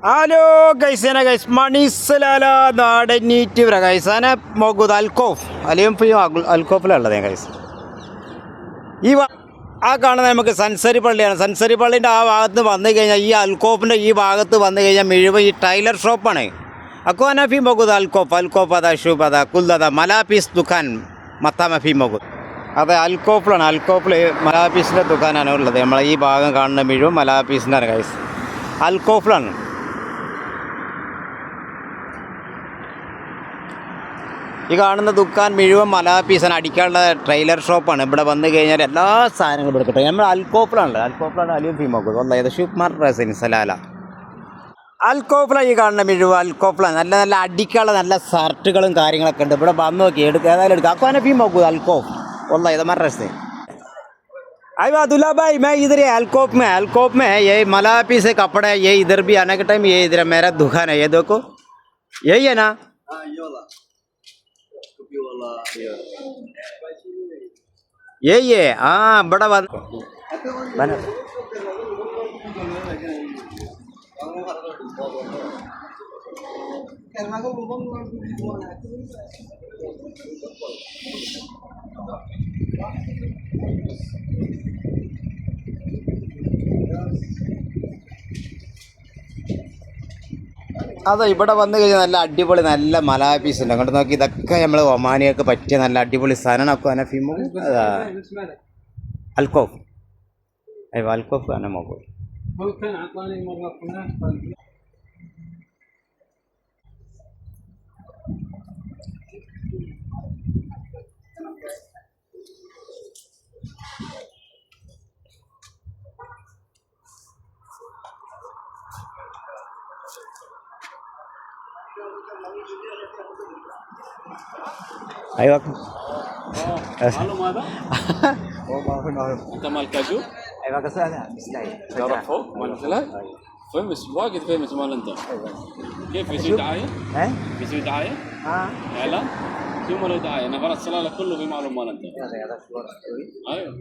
Hello guys എന്നെ guys മണിസലാല നാടനീറ്റ് വരാം guys അനെ മോഗുദ് അൽക്കോഫ് അല്ലെങ്കിൽ അൽക്കോഫിലുള്ളത് ഗൈസ് ആ കാണുന്നത് നമുക്ക് സൻസരി പള്ളിയാണ്. സൻസരി പള്ളീൻ്റെ ആ ഭാഗത്ത് വന്നു കഴിഞ്ഞാൽ ഈ അൽക്കോഫിൻ്റെ ഈ ഭാഗത്ത് വന്നു കഴിഞ്ഞാൽ മുഴുവൻ ഈ ടൈലർ ഷോപ്പാണ്. അക്കോ അനഫി മോഗുദ് അൽക്കോഫ് അതാ ഷൂബ് അതാ കുല്ലത മലാപീസ് ദുഖാൻ മത്താമഫി മോഗുദ്. അതെ അൽക്കോഫിലാണ്. അൽക്കോഫിൽ മലാപീസിൻ്റെ ദുഖാനാണ് ഉള്ളത്. നമ്മൾ ഈ ഭാഗം കാണുന്ന മുഴുവൻ മലാപീസിൻ്റെ ആണ് ഗൈസ്. അൽക്കോഫിലാണ്. ഈ കാണുന്ന ദുക്കാൻ മുഴുവൻ മലാപീസാണ്. അടിക്കാനുള്ള ട്രെയിലർ ഷോപ്പാണ്. ഇവിടെ വന്നു കഴിഞ്ഞാൽ എല്ലാ സാധനങ്ങളും ഇവിടെ കിട്ടും. നമ്മൾ അൽക്കോഫിലാണ് അലിയും ഫീമോക്കും വന്നത് ഷുക്മാർ റസീൻ സലാല അൽക്കോഫിലാണ്. ഈ കാണുന്ന മുഴുവൻ അൽക്കോഫിലാണ്. നല്ല നല്ല അടിക്കാനുള്ള നല്ല ഷർട്ടുകളും കാര്യങ്ങളൊക്കെ ഉണ്ട്. ഇവിടെ വന്ന് നോക്കി ഏതായാലും എടുക്കുക. അക്കോനെ ഫീമോക്കും അൽക്കോഫ് वल्ला ये मर रहे अरे अब्दुल्ला भाई मैं इधर अल्कोफ में ये मलापी से कपड़े ये इधर भी आने के टाइम ये इधर मेरा दुकान है. ये देखो यही है ना. यही है. हाँ बड़ा बना അതെ ഇവിടെ വന്നു കഴിഞ്ഞാൽ നല്ല അടിപൊളി നല്ല മലാപീസ് ഉണ്ട്. അങ്ങോട്ട് നോക്കി ഇതൊക്കെ നമ്മൾ ഒമാനിയൊക്കെ പറ്റിയ നല്ല അടിപൊളി സാധനമാക്കും. അനഫീമോ അൽക്കോഫ് അൽക്കോഫ് അനമോക്കോ ايوه معلوم هذا؟ انت مال كاجو؟ ايوه كسر جرب فوق مال الثلاث؟ فيمس واجد فيمس مال انت كيف يسوي دعايه؟ يسوي دعايه؟ اعلان؟ شو ماله دعايه؟ انا فرض سلاله كله في معلوم مال انت ايوه